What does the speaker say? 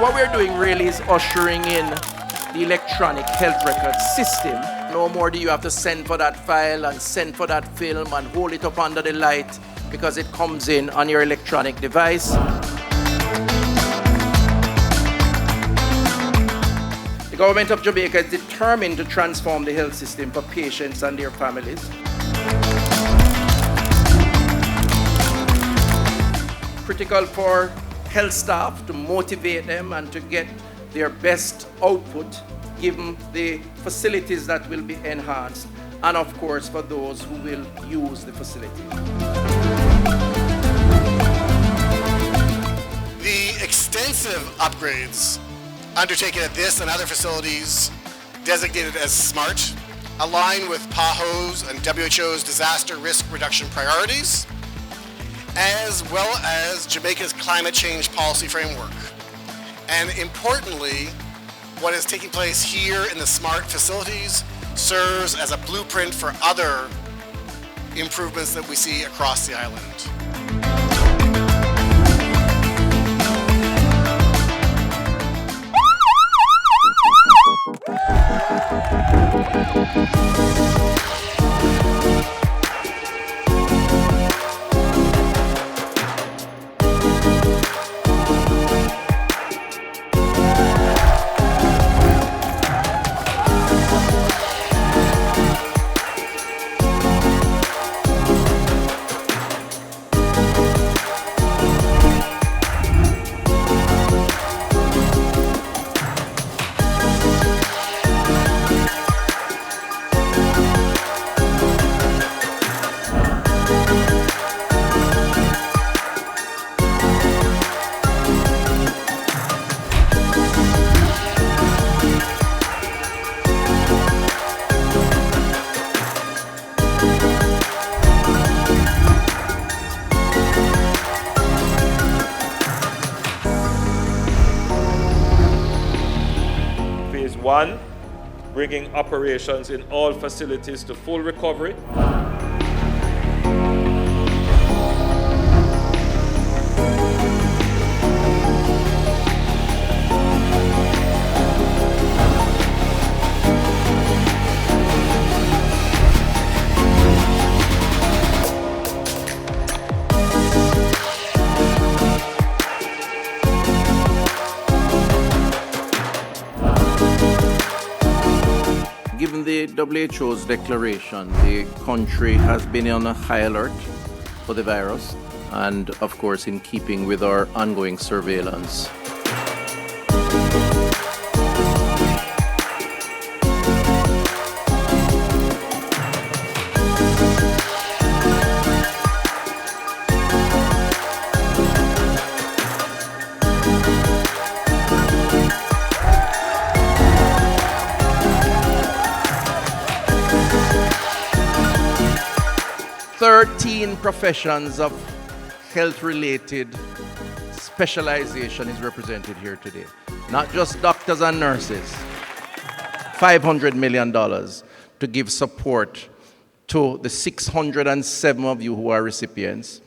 what we're doing really is ushering in the electronic health record system. No more do you have to send for that file and send for that film and hold it up under the light, because it comes in on your electronic device. The government of Jamaica is determined to transform the health system for patients and their families. Critical for health staff to motivate them and to get their best output, given the facilities that will be enhanced, and of course for those who will use the facility. The extensive upgrades undertaken at this and other facilities designated as SMART align with PAHO's and WHO's disaster risk reduction priorities, as well as Jamaica's climate change policy framework. And importantly, what is taking place here in the SMART facilities serves as a blueprint for other improvements that we see across the island. Phase 1, bringing operations in all facilities to full recovery. Given the WHO's declaration, the country has been on a high alert for the virus, and of course in keeping with our ongoing surveillance. Thirteen professions of health-related specialization is represented here today. Not just doctors and nurses. $500 million to give support to the 607 of you who are recipients.